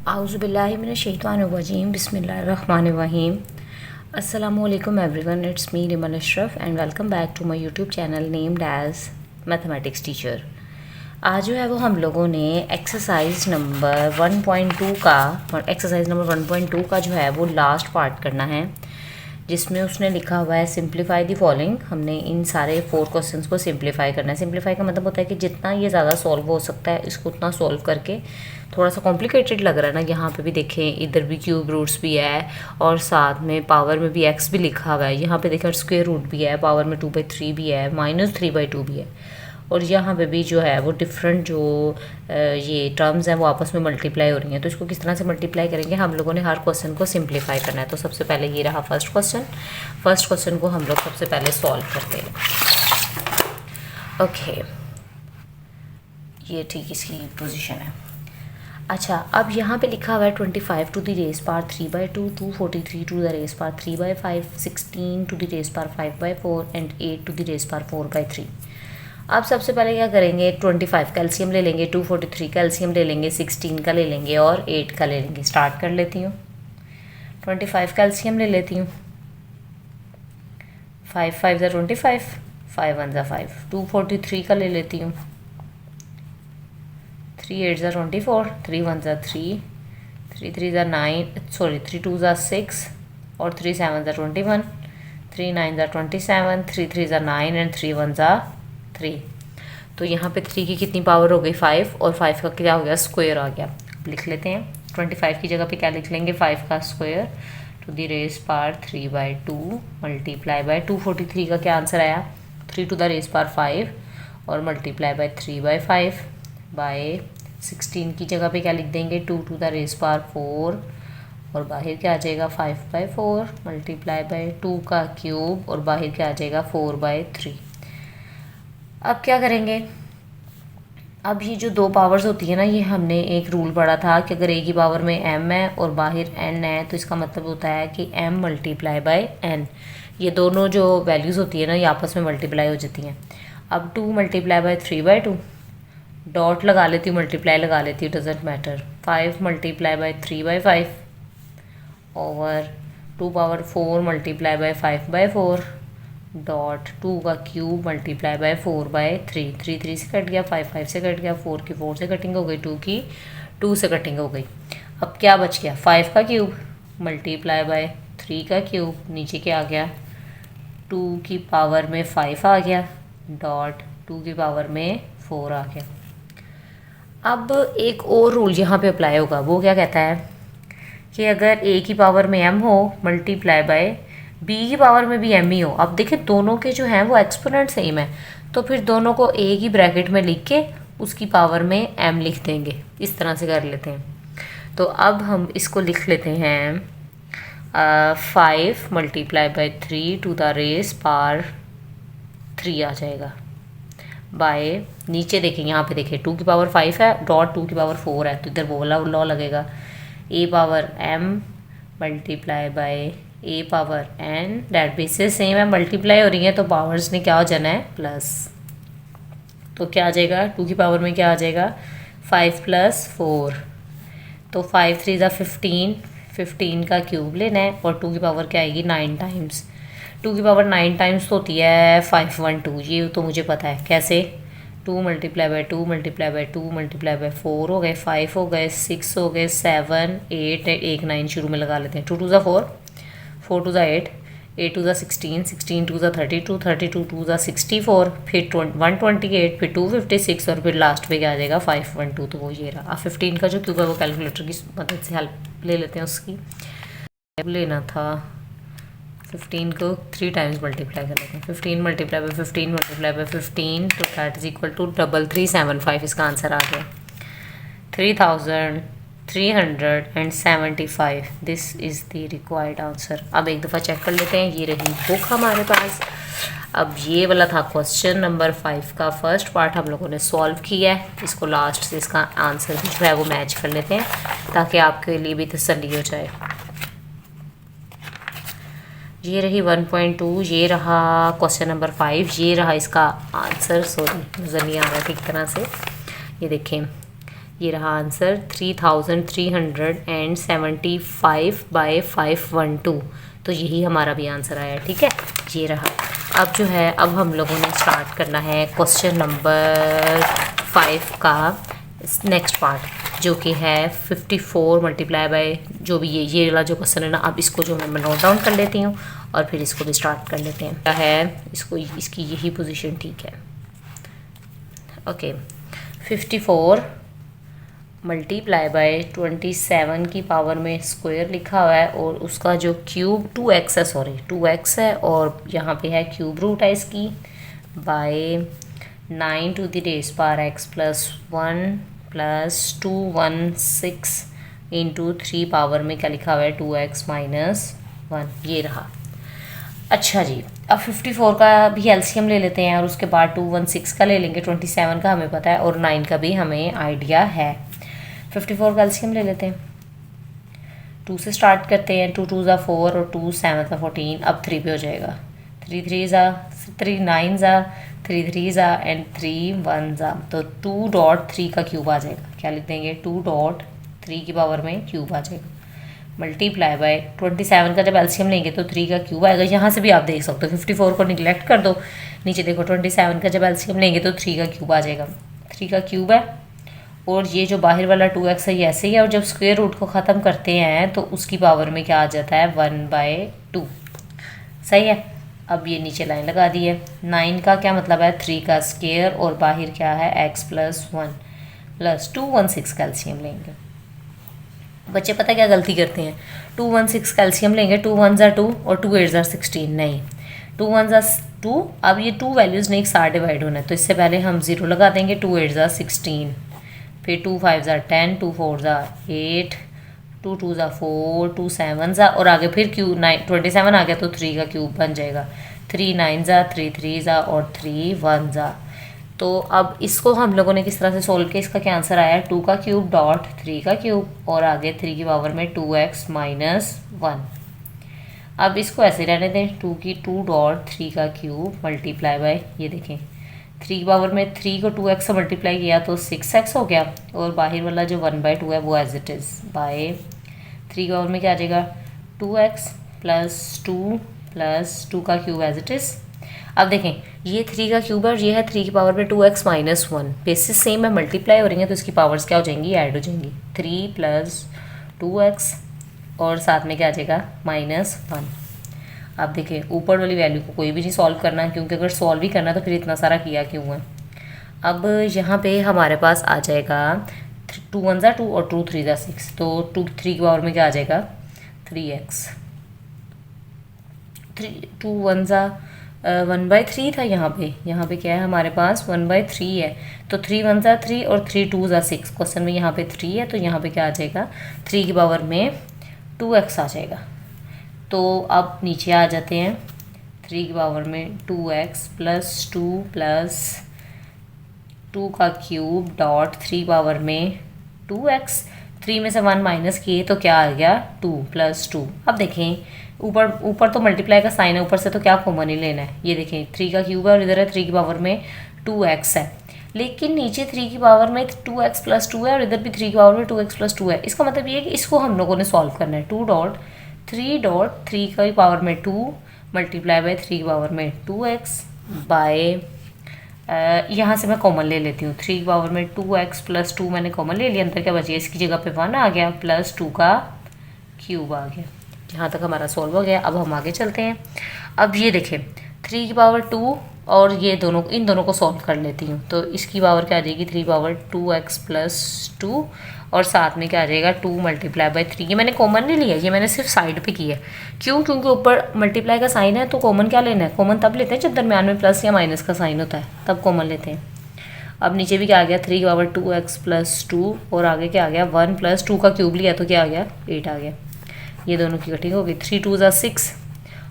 आउज़ुबिल्लाहिमिनश्शैतानिर्रजीम बिस्मिल्लाहिर्रहमानिर्रहीम। अस्सलामुअलैकुम everyone, it's me Rimon Ashraf and welcome back to my YouTube channel named as mathematics teacher. आज जो है वो हम लोगों ने एक्सरसाइज नंबर 1.2 का जो है वो लास्ट पार्ट करना है, जिसमें उसने लिखा हुआ है सिंप्लीफाई द फॉलोइंग। हमने इन सारे 4 क्वेश्चंस को सिंप्लीफाई करना है। सिंप्लीफाई का मतलब होता है कि जितना ये ज़्यादा सॉल्व हो सकता है इसको उतना सॉल्व करके। थोड़ा सा कॉम्प्लिकेटेड लग रहा है ना, यहाँ पे भी देखें, इधर भी क्यूब रूट्स भी है और साथ में पावर में भी एक्स भी लिखा हुआ है। यहाँ पे देखें स्क्वायर रूट भी है, पावर में 2/3 भी है, -3/2 भी है, और यहाँ पे भी जो है वो डिफरेंट जो ये टर्म्स हैं वो आपस में मल्टीप्लाई हो रही हैं। तो इसको किस तरह से मल्टीप्लाई करेंगे, हम लोगों ने हर क्वेश्चन को सिंप्लीफाई करना है। तो सबसे पहले ये रहा फर्स्ट क्वेश्चन को हम लोग सबसे पहले सॉल्व करते हैं। ओके, ये ठीक इसकी पोजीशन है। अच्छा, अब यहाँ पे लिखा हुआ है 25 to the raise power 3/2, 243 to the raise power 3/5, 16 to the raise power 5/4 and 8 to the raise power 4/3। अब सबसे पहले क्या करेंगे, 25 कैल्शियम ले लेंगे, 243 कैल्शियम ले लेंगे, 16 का ले लेंगे और 8 का ले लेंगे। स्टार्ट कर लेती हूँ। 25 कैल्शियम ले लेती हूँ, 5 5 ज़ा 25, 5 1 ज़ा 5। 243 का ले लेती हूँ, 3 8 ज़ा 24, 3 1 ज़ा 3, 3 3 ज़ा 9, 3 2 ज़ा 6 और 3 7 ज़ा 21, 3 9 ज़ा 27, 3 3 ज़ा 9 एंड 3 1 ज़ा 3। तो यहाँ पे 3 की कितनी पावर हो गई, 5, और 5 का क्या हो गया, स्क्वायर आ गया। अब लिख लेते हैं, 25 की जगह पे क्या लिख लेंगे, 5 का square to the raise power 3/2 multiply by 243 का क्या आंसर आया, 3 टू द रेस पावर 5 और मल्टीप्लाई बाय 3/5 बाय 16 की जगह पे क्या लिख देंगे, 2 टू द रेस पावर 4 और बाहर क्या आ जाएगा 5/4 मल्टीप्लाई बाय 2 का क्यूब और बाहर क्या आ जाएगा 4/3। अब क्या करेंगे, अब ये जो 2 पावर्स होती है ना, ये हमने एक रूल पढ़ा था कि अगर a की पावर में m है और बाहर n है तो इसका मतलब होता है कि m मल्टीप्लाई बाय n। ये दोनों जो वैल्यूज़ होती है ना, ये आपस में मल्टीप्लाई हो जाती हैं। अब 2 मल्टीप्लाई बाय 3/2, डॉट लगा लेती हूँ, मल्टीप्लाई लगा लेती हूँ, doesn't matter. 5 multiply bye 3/5 over 2 power 4 multiply by 5/4 dot 2 का क्यूब मल्टीप्लाई बाय 4/3। 3 3 से कट गया, 5 5 से कट गया, 4 की 4 से कटिंग हो गई, 2 की 2 से कटिंग हो गई। अब क्या बच गया, 5 का क्यूब मल्टीप्लाई बाय 3 का क्यूब, नीचे क्या आ गया, 2 की पावर में 5 आ गया डॉट 2 की पावर में 4 आ गया। अब एक और रूल यहाँ पे अप्लाई होगा, वो क्या कहता है कि अगर a की पावर में m हो मल्टीप्लाई बाय b की पावर में भी m ही हो। अब देखिए दोनों के जो हैं वो एक्सपोनेंट सेम है, तो फिर दोनों को a की ब्रैकेट में लिख के उसकी पावर में m लिख देंगे। इस तरह से कर लेते हैं। तो अब हम इसको लिख लेते हैं 5 multiply by 3 to the raise power 3 आ जाएगा बाय, नीचे देखें, यहाँ पे देखें 2 की पावर 5 है डॉट 2 की पावर 4 है, तो इधर वो वाला लॉ लगेगा, a power m multiply by a power n, that basis same है, मल्टीप्लाई हो रही है तो पावर्स ने क्या हो जाना है, प्लस। तो क्या आ जाएगा, 2 की पावर में क्या आ जाएगा, 5 + 4, तो 5 3 ज़ा 15, 15 का क्यूब लेना है और 2 की पावर क्या आएगी 9 टाइम्स। 2 की पावर 9 टाइम्स तो होती है 512, ये तो मुझे पता है कैसे। 2 multiply by 2 multiply by 2 multiply by 4 हो गए, 5 हो गए, 6 हो गए, 7 8 एक 9 शुरू में लगा लेते हैं। 2 2 ज़ा 4, 4 2 ज़ा 8, 8 2 ज़ा 16, 16 2 ज़ा 32, 32 2 ज़ा 64, फिर 128, फिर 256 और फिर लास्ट पे क्या आ जाएगा 512। तो वो ये रहा। अब 15 का जो क्यूब है वो कैलकुलेटर की मदद से हेल्प ले लेते हैं, उसकी लेना था। 15 को 3 टाइम्स मल्टीप्लाई कर लेते हैं, 15 मल्टीप्लाई बाय 15 मल्टीप्लाई बाय 15, तो दैट इज इक्वल टू 3375। इसका आंसर आ गया 3375। This is the required answer. अब एक दफ़ा चेक कर लेते हैं, ये रही बुक हमारे पास। अब ये वाला था क्वेश्चन नंबर 5 का फर्स्ट पार्ट हम लोगों ने सॉल्व किया है। इसको लास्ट से इसका आंसर भी जो है वो मैच कर लेते हैं ताकि आपके लिए भी तसल्ली हो जाए। ये रही 1.2, ये रहा क्वेश्चन नंबर 5, ये रहा इसका आंसर। सॉरी नज़र नहीं आ रहा ठीक तरह से, ये देखें, ये रहा आंसर 3375/512। तो यही हमारा भी आंसर आया, ठीक है, ये रहा। अब जो है, अब हम लोगों ने स्टार्ट करना है क्वेश्चन नंबर 5 का नेक्स्ट पार्ट, जो कि है 54 मल्टीप्लाई बाय जो भी ये वाला जो क्वेश्चन है ना। अब इसको जो मैं नोट डाउन कर लेती हूँ और फिर इसको भी स्टार्ट कर लेते हैं। क्या है इसको, इसकी यही पोजीशन ठीक है। ओके, 54 मल्टीप्लाई बाय 27 की पावर में स्क्वायर लिखा हुआ है और उसका जो क्यूब 2x है, सॉरी 2x है, और यहाँ पे है क्यूब रूट है इसकी, by 9 to the base power x plus 1 plus 216 into 3 power में क्या लिखा हुआ है 2x माइनस 1, ये रहा। अच्छा जी, अब 54 का भी एलसीएम ले लेते हैं और उसके बाद 216 का ले लेंगे। 27 का हमें पता है और 9 का भी हमें आइडिया है। 54 का एलसीएम ले लेते हैं, 2 से स्टार्ट करते हैं। 2 2 ज़ा 4 और 2 7 ज़ा 14। अब 3 पे हो जाएगा, 3 3 ज़ा 3 9 ज़ा 3 3 ज़ा एंड 3 1 ज़ा, तो 2.3 का क्यूब आ जाएगा। क्या लिख देंगे, 2.3 की पावर में क्यूब आ जाएगा। मल्टीप्लाई बाय 27 का जब एलसीएम लेंगे तो 3 का क्यूब आएगा। यहाँ से भी आप देख सकते हो, 54 को निगलेक्ट कर दो, नीचे देखो 27 का जब एलसीएम लेंगे तो 3 का क्यूब आ जाएगा। 3 का क्यूब है और ये जो बाहर वाला 2x है ये ऐसे ही है, और जब स्क्वायर रूट को ख़त्म करते हैं तो उसकी पावर में क्या आ जाता है 1/2। सही है। अब ये नीचे लाइन लगा दी है। 9 का क्या मतलब है 3 का स्क्वायर और बाहर क्या है x प्लस 1 प्लस 216 का एलसीएम लेंगे। बच्चे पता क्या गलती करते हैं, 216 कैल्शियम लेंगे, 2 1 ज़ा 2 और 2 8 ज़ा 16, नहीं 2 1 ज़ा 2। अब ये 2 वैल्यूज़ ने एक साथ डिवाइड होना है, तो इससे पहले हम 0 लगा देंगे। 2 8 ज़ा 16, फिर 2 5 ज़ा 10, 2 4 ज़ा 8, 2 2 ज़ा 4, 2 7 ज़ा, और आगे फिर क्यूब 27 आ गया तो 3 का क्यूब बन जाएगा। 3 9 ज़ा 3 3 ज़ा और 3 1 ज़ा। तो अब इसको हम लोगों ने किस तरह से सोल्व किया, इसका क्या आंसर आया 2 का क्यूब डॉट 3 का क्यूब और आगे 3 की पावर में 2x माइनस 1। अब इसको ऐसे रहने दें, 2 डॉट 3 का क्यूब मल्टीप्लाई बाय, ये देखें 3 की पावर में 3 को 2x से मल्टीप्लाई किया तो 6x हो गया, और बाहर वाला जो 1/2 है वो एज इट इज़ बाय 3 की पावर में क्या आ जाएगा 2x प्लस 2 का क्यूब एज इट इज़। अब देखें ये 3 का क्यूब है और ये है 3 की पावर में 2x माइनस 1। बेसिस सेम है, मल्टीप्लाई हो रही है तो इसकी पावर्स क्या हो जाएंगी, ऐड हो जाएंगी। 3 प्लस 2x और साथ में क्या आ जाएगा माइनस 1। अब देखें ऊपर वाली वैल्यू को कोई भी नहीं सॉल्व करना, क्योंकि अगर सॉल्व ही करना तो फिर इतना सारा किया क्यों है। अब यहाँ पे हमारे पास आ जाएगा 2 1 ज़ा 2 और 2 3 ज़ा 6, तो 2 3 की पावर में क्या आ जाएगा 3x। 2 1 ज़ा 1/3 था यहाँ पे क्या है हमारे पास 1/3 है, तो 3 1 ज़ा 3 और 3 2 ज़ा 6। क्वेश्चन में यहाँ पे 3 है तो यहाँ पे क्या आ जाएगा 3 की पावर में 2x आ जाएगा। तो अब नीचे आ जाते हैं, 3 की पावर में 2x प्लस 2 का क्यूब डॉट 3 पावर में 2x। 3 में से 1 माइनस किए तो क्या आ गया 2 प्लस 2। अब देखें ऊपर तो मल्टीप्लाई का साइन है, ऊपर से तो क्या कॉमन ही लेना है। ये देखें 3 का क्यूब है और इधर है 3 की पावर में 2x है, लेकिन नीचे 3 की पावर में 2x प्लस 2 है और इधर भी 3 की पावर में 2x प्लस 2 है। इसका मतलब ये है कि इसको हम लोगों ने सॉल्व करना है। 2.3 की पावर में 2 मल्टीप्लाई बाय 3 की पावर में 2x बाय यहाँ से मैं कॉमन ले लेती हूँ। 3 की पावर में 2x प्लस 2 मैंने कॉमन ले लिया, अंदर क्या बचिए इसकी जगह पे 1 आ गया प्लस 2 का क्यूब आ गया। यहाँ तक हमारा सॉल्व हो गया। अब हम आगे चलते हैं। अब ये देखें 3 की पावर 2 और ये दोनों इन दोनों को सॉल्व कर लेती हूँ, तो इसकी पावर क्या आ जाएगी 3 पावर 2x प्लस 2 और साथ में क्या आ जाएगा 2 मल्टीप्लाई बाय 3। ये मैंने कॉमन नहीं लिया, ये मैंने सिर्फ साइड पे किया। क्यों? क्योंकि ऊपर मल्टीप्लाई का साइन है तो कॉमन क्या लेना है, कॉमन तब लेते हैं जब दरम्यान में प्लस या माइनस का साइन होता है, तब कॉमन लेते हैं। अब नीचे भी क्या आ गया 3 की पावर 2x प्लस 2 और आगे क्या आ गया 1 प्लस 2 का क्यूब लिया तो क्या आ गया 8 आ गया। ये दोनों की कटिंग हो गई। 3 2 ज़ा 6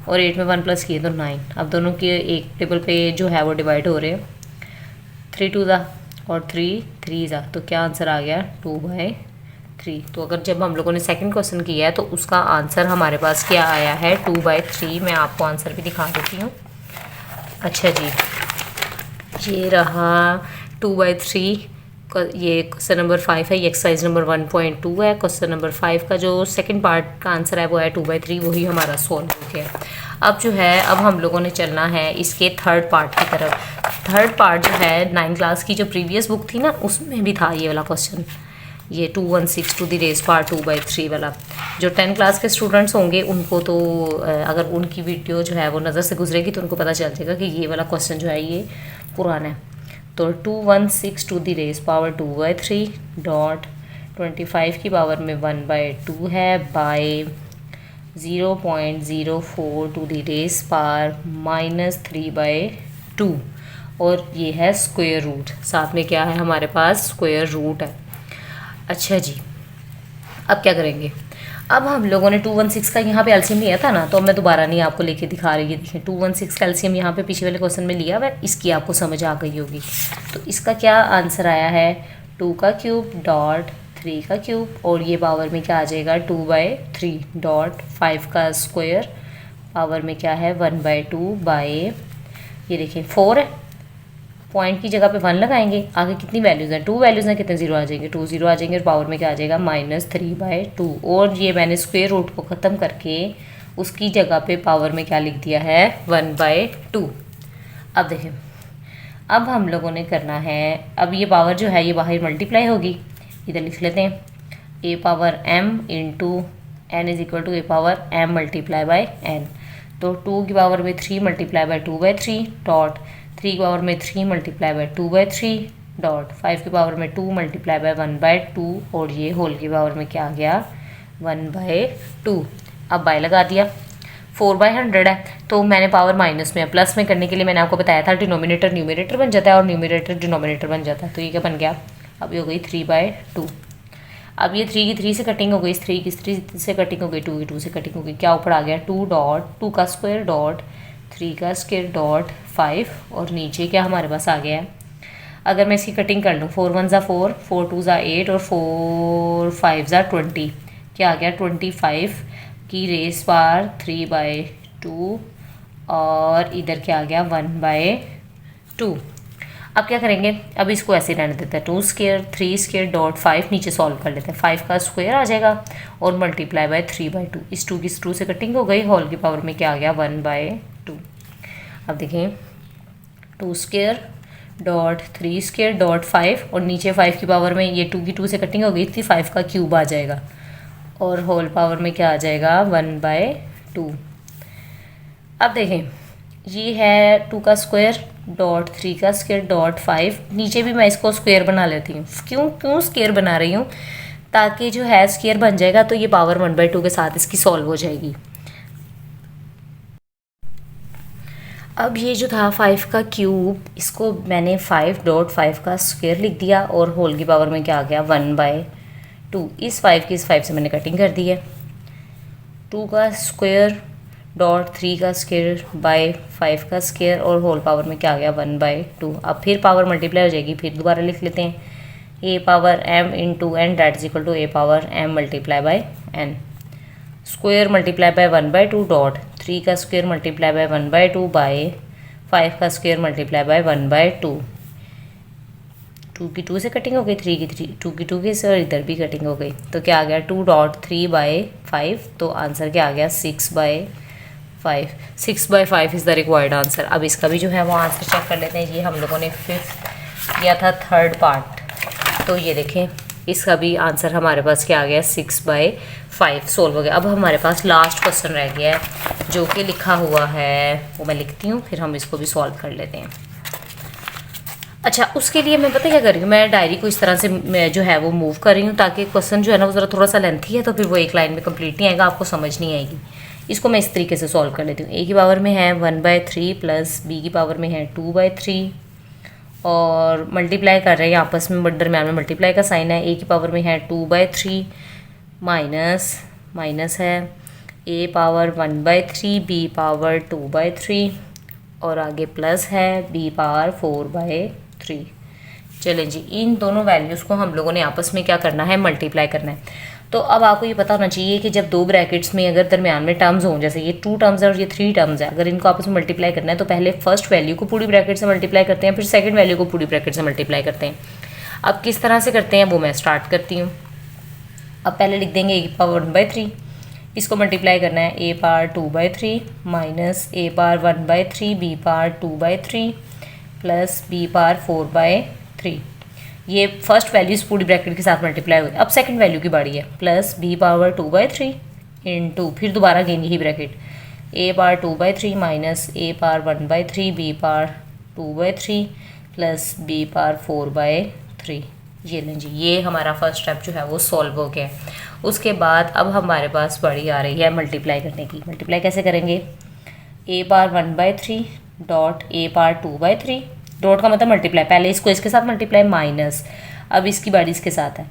और 8 में 1 प्लस किए तो 9। अब दोनों के एक टेबल पे जो है वो डिवाइड हो रहे हैं। 3 2 ज़ा और 3 3 ज़ा, तो क्या आंसर आ गया 2/3। तो अगर जब हम लोगों ने सेकंड क्वेश्चन किया है तो उसका आंसर हमारे पास क्या आया है 2/3। मैं आपको आंसर भी दिखा देती हूँ। अच्छा जी, ये रहा 2/3 ये क्वेश्चन नंबर 5 है, ये एक्सरसाइज नंबर 1.2 है। क्वेश्चन नंबर 5 का जो सेकंड पार्ट का आंसर है वो है 2/3, वही हमारा सॉल्व हो गया। अब जो है अब हम लोगों ने चलना है इसके थर्ड पार्ट की तरफ। थर्ड पार्ट जो है 9th क्लास की जो प्रीवियस बुक थी ना, उसमें भी था ये वाला क्वेश्चन, ये 216 टू द रेज़ पावर 2/3 वाला। जो 10th क्लास के स्टूडेंट्स होंगे उनको तो अगर उनकी वीडियो जो है वो नज़र से गुजरेगी तो उनको पता चल जाएगा कि ये वाला क्वेश्चन जो है ये पुराना है। तो 216 to the raise power 2/3 dot 25 की पावर में 1/2 है by 0.04 to the raise power -3/2, और ये है स्क्वायर रूट, साथ में क्या है हमारे पास स्क्वायर रूट है। अच्छा जी, अब क्या करेंगे? अब हम लोगों ने 216 का यहाँ पे एलसीएम लिया था ना, तो मैं दोबारा नहीं आपको लेके दिखा रही है। देखें 216 का एलसीएम यहाँ पे पीछे वाले क्वेश्चन में लिया हुआ है, इसकी आपको समझ आ गई होगी। तो इसका क्या आंसर आया है 2 का क्यूब डॉट 3 का क्यूब, और ये पावर में क्या आ जाएगा 2/3 डॉट 5 का स्क्वायर पावर में क्या है 1/2 बाय, ये देखें 4 है, पॉइंट की जगह पे 1 लगाएंगे, आगे कितनी वैल्यूज़ हैं 2 वैल्यूज़ हैं, कितने जीरो आ जाएंगे 2 जीरो आ जाएंगे, और पावर में क्या आ जाएगा -3/2। और ये मैंने स्क्वायर रूट को ख़त्म करके उसकी जगह पे पावर में क्या लिख दिया है 1/2। अब देखें, अब हम लोगों ने करना है, अब ये पावर जो है ये बाहर मल्टीप्लाई होगी, इधर लिख लेते हैं a power m into n is equal to a power m multiply by n। तो 2 की पावर में 3 मल्टीप्लाई बाय 2/3 डॉट 3 की पावर में 3 मल्टीप्लाई बाय 2/3 डॉट 5 की पावर में 2 मल्टीप्लाई बाय 1/2, और ये होल की पावर में क्या आ गया 1/2। अब बाय लगा दिया, 4/100 है, तो मैंने पावर माइनस में प्लस में करने के लिए मैंने आपको बताया था डिनोमिनेटर न्यूमरेटर बन जाता है और न्यूमरेटर डिनोमिनेटर बन जाता है। तो ये क्या बन गया, अब ये हो गई 3/2। अब ये 3 की 3 से कटिंग हो गई, 3 की 3 से कटिंग हो गई, 2 की 2 से कटिंग हो गई, क्या ऊपर आ गया 2 डॉट 2 का स्क्वायर डॉट 3 का स्क्वायर डॉट 5, और नीचे क्या हमारे पास आ गया है, अगर मैं इसकी कटिंग कर लूँ 4 1 ज़ा 4, 4 2 ज़ा 8 और 4 5 ज़ा 20, क्या आ गया 25 की रेस पावर 3/2, और इधर क्या आ गया 1/2। अब क्या करेंगे, अब इसको ऐसे रहने देते हैं 2 स्क्वायर 3 स्क्वायर डॉट 5, नीचे सॉल्व कर लेते हैं, 5 का स्क्वायर आ जाएगा और मल्टीप्लाई बाय 3/2, इस 2 की 2 से कटिंग हो गई, होल की पावर में क्या आ गया 1/2। अब देखें 2 स्क्वायर डॉट 3 स्क्वायर डॉट 5, और नीचे 5 की पावर में ये 2 की 2 से कटिंग हो गई थी, 5 का क्यूब आ जाएगा, और होल पावर में क्या आ जाएगा 1/2। अब देखें ये है 2 का स्क्वायर डॉट 3 का स्क्वायर डॉट 5, नीचे भी मैं इसको स्क्वायर बना लेती हूँ। क्यों स्क्वायर बना रही हूँ, ताकि जो है स्क्वायर बन जाएगा तो ये पावर 1/2 के साथ इसकी सॉल्व हो जाएगी। अब ये जो था 5 का क्यूब, इसको मैंने 5 डॉट 5 का स्क्वायर लिख दिया, और होल की पावर में क्या आ गया 1/2। इस 5 की इस 5 से मैंने कटिंग कर दी है, 2 का स्क्वायर डॉट 3 का स्क्वायर बाय 5 का स्क्वायर, और होल पावर में क्या आ गया 1/2। अब फिर पावर मल्टीप्लाई हो जाएगी, फिर दोबारा लिख लेते हैं a power m into n that is equal to a power m multiply by n, square multiply by 1/2 dot 3 का स्क्वायर मल्टीप्लाई बाय 1/2 बाय 5 का स्क्वायर मल्टीप्लाई बाय 1/2। 2 की 2 से कटिंग हो गई, 3 की 3, 2 की 2 की से, और इधर भी कटिंग हो गई, तो क्या आ गया 2 डॉट 3 बाय 5, तो आंसर क्या आ गया 6/5। 6/5 इज़ द रिक्वायर्ड आंसर। अब इसका भी जो है वो आंसर चेक कर लेते हैं। ये हम लोगों ने 5th किया था थर्ड पार्ट, तो ये देखें इसका भी आंसर हमारे पास क्या आ गया 6/5 सोल्व हो गया। अब हमारे पास लास्ट क्वेश्चन रह गया है जो कि लिखा हुआ है, वो मैं लिखती हूँ, फिर हम इसको भी सॉल्व कर लेते हैं। अच्छा, उसके लिए मैं पता क्या कर रही हूँ, मैं डायरी को इस तरह से मैं जो है वो मूव कर रही हूँ, ताकि क्वेश्चन जो है ना वो ज़रा थोड़ा सा लेंथी है, तो फिर वो एक लाइन में कंप्लीट नहीं आएगा, आपको समझ नहीं आएगी। इसको मैं इस तरीके से सॉल्व कर लेती हूँ। a की पावर में है 1/3 प्लस b की पावर में है 2/3, और मल्टीप्लाई कर रहे हैं आपस में, दरम्यान में मल्टीप्लाई का साइन है। a की पावर में है 2/3 माइनस है a पावर 1/3 b पावर 2/3, और आगे प्लस है b पावर 4/3। चलें जी, इन दोनों वैल्यूज़ को हम लोगों ने आपस में क्या करना है, मल्टीप्लाई करना है। तो अब आपको ये पता होना चाहिए कि जब 2 ब्रैकेट्स में अगर दरमियान में टर्म्स हों, जैसे ये 2 टर्म्स है और ये 3 टर्म्स है, अगर इनको आपस में मल्टीप्लाई करना है तो पहले फर्स्ट वैल्यू को पूरी ब्रैकेट से मल्टीप्लाई करते हैं, फिर सेकंड वैल्यू को पूरी ब्रैकेट से मल्टीप्लाई करते हैं। अब किस तरह से करते हैं वो मैं स्टार्ट करती हूँ। अब पहले लिख देंगे a की पावर 1/3, इसको मल्टीप्लाई करना है a power 2/3 minus a power 1/3 b power 2/3 plus b power 4/3। ये फर्स्ट वैल्यूज़ पूरी ब्रैकेट के साथ मल्टीप्लाई हुई। अब सेकंड वैल्यू की बारी है, प्लस b पावर 2/3 इंटू फिर दोबारा अगेन यही bracket a power 2/3 minus a power 1/3 b power 2/3 plus b power 4/3। ये लें जी, ये हमारा फर्स्ट स्टेप जो है वो सॉल्व हो गया। उसके बाद अब हमारे पास बड़ी आ रही है मल्टीप्लाई करने की। मल्टीप्लाई कैसे करेंगे, a power 1/3 dot a power 2/3, dot का मतलब मल्टीप्लाई, पहले इसको इसके साथ मल्टीप्लाई माइनस, अब इसकी बारी इसके साथ है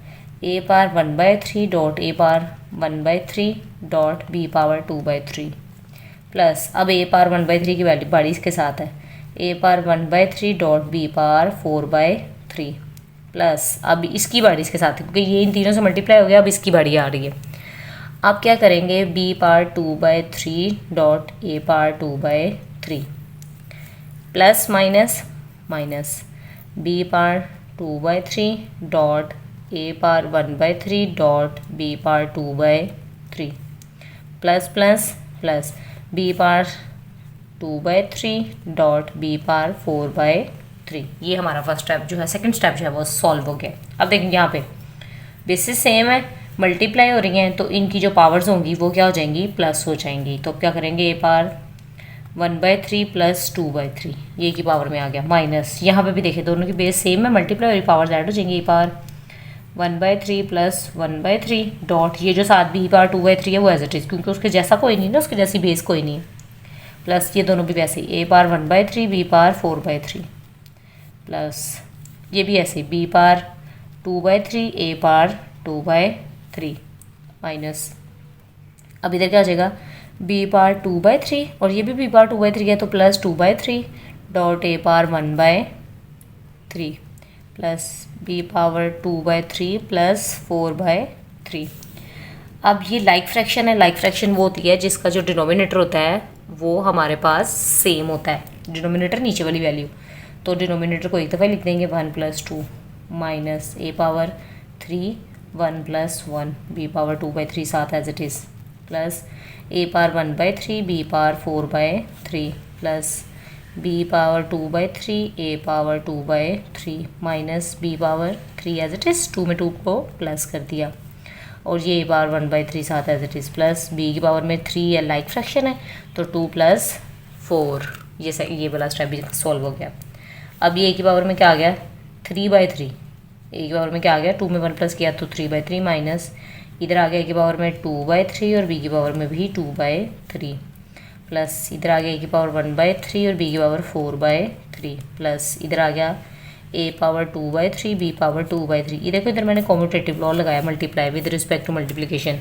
a power 1/3 dot a power 1/3 dot b power 2/3 plus अब a पावर 1/3 की वैल्यू बारी इसके साथ है a power 1/3 dot b power 4/3 plus अब इसकी बारी इसके साथ है, क्योंकि ये इन तीनों से मल्टीप्लाई हो गया, अब इसकी बारी आ रही है। अब क्या करेंगे, b power 2/3 dot a power 2/3 plus minus minus b power 2/3 dot a power 1/3 dot b power 2/3 plus plus plus b power 2/3 dot b power 4/3। ये हमारा फर्स्ट स्टेप जो है, सेकंड स्टेप जो है वो सॉल्व हो गया। अब देखेंगे यहाँ पे बेसिस सेम है, मल्टीप्लाई हो रही हैं, तो इनकी जो पावर्स होंगी वो क्या हो जाएंगी, प्लस हो जाएंगी। तो क्या करेंगे, a पावर 1/3 प्लस 2/3, ये की पावर में आ गया, माइनस यहाँ पे भी देखें दोनों की बेस सेम है, मल्टीप्लाई और पावर्स ऐड हो जाएंगी। a पावर 1/3 प्लस 1/3 डॉट ये जो साथ b पावर 2/3 है वो एज इट इज़, क्योंकि उसके जैसा कोई नहीं ना, उसके जैसी बेस कोई नहीं है, प्लस ये दोनों भी वैसे ही a power 1/3 b power 4/3 plus ये भी ऐसे b power 2/3 a power 2/3 minus अब इधर क्या हो जाएगा, b पावर 2/3 और ये भी b पावर 2/3 है, तो plus 2/3 dot a power 1/3 plus b power 2/3 plus 4/3। अब ये लाइक फ्रैक्शन है, लाइक फ्रैक्शन वो होती है जिसका जो डिनोमिनेटर होता है वो हमारे पास सेम होता है, डिनोमिनेटर नीचे वाली वैल्यू, तो डिनोमिनेटर को एक दफ़ा लिख देंगे 1 + 2 minus a power 3 1 + 1 b power 2/3 साथ as it is plus a power 1/3 b power 4/3 plus b power 2/3 a power 2/3 minus b power 3 as it is, 2 में 2 को प्लस कर दिया और ये a पावर 1/3 साथ as it is plus b की power में 3 है, लाइक फ्रैक्शन है, तो 2 + 4, ये वाला स्टेप भी सॉल्व हो गया। अब ये a की पावर में क्या आ गया, 3/3, a की पावर में क्या आ गया, 2 में 1 प्लस किया तो 3/3 माइनस इधर आ गया a की पावर में 2/3 और b की पावर में भी 2/3 प्लस इधर आ गया a की पावर 1/3 और b की पावर 4/3 प्लस इधर आ गया a पावर 2/3 b पावर 2/3। ये देखो इधर मैंने कॉम्यूटेटिव लॉ लगाया, multiply with respect to multiplication,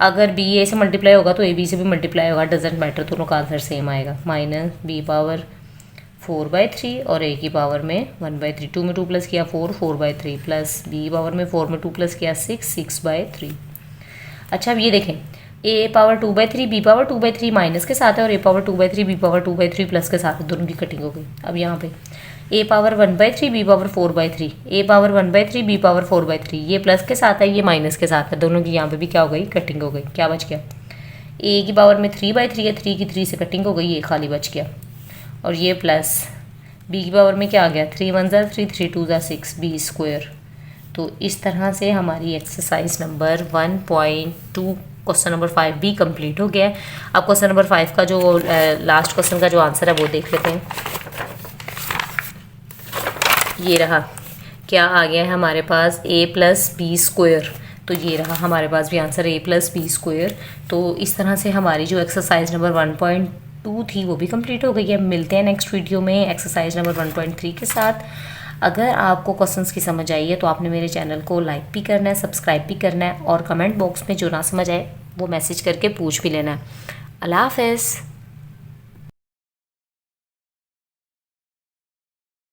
अगर b a से मल्टीप्लाई होगा तो a b से भी मल्टीप्लाई होगा, डजेंट मैटर, दोनों का आंसर सेम आएगा। माइनस b पावर 4/3 और a की पावर में 1/3, 2 में 2 प्लस किया 4 4/3 प्लस b पावर में 4 में 2 प्लस किया 6 6/3। अच्छा अब ये देखें, a power 2/3 b power 2/3 minus के साथ है और a power 2/3 b power 2/3 plus के साथ है, दोनों की कटिंग हो गई। अब यहाँ पे a power 1/3 b power 4/3, a power 1/3 b power 4/3, ये प्लस के साथ है ये माइनस के साथ है, दोनों की यहाँ पे भी क्या हो गई, कटिंग हो गई। क्या बच गया, a की पावर में 3/3 है, 3 की 3 से कटिंग हो गई, ये खाली बच गया और ये प्लस b की पावर में क्या आ गया, 3 1 = 3 3 2 = 6 b स्क्वायर। तो इस तरह से हमारी एक्सरसाइज नंबर 1.2 क्वेश्चन नंबर 5 भी कंप्लीट हो गया है। अब क्वेश्चन नंबर 5 का जो लास्ट क्वेश्चन का जो आंसर है वो देख लेते हैं। ये रहा, क्या आ गया है हमारे पास, a + b स्क्वायर, तो ये रहा हमारे पास भी आंसर a + b स्क्वायर। तो इस तरह से हमारी जो एक्सरसाइज नंबर 1.2 थी वो भी कंप्लीट हो गई है। मिलते हैं नेक्स्ट वीडियो में एक्सरसाइज नंबर 1.3 के साथ। अगर आपको क्वेश्चंस की समझ आई है तो आपने मेरे चैनल को लाइक भी करना है, सब्सक्राइब भी करना है और कमेंट बॉक्स में जो ना समझ आए वो मैसेज करके पूछ भी लेना है। अल्लाह हाफ़िज़।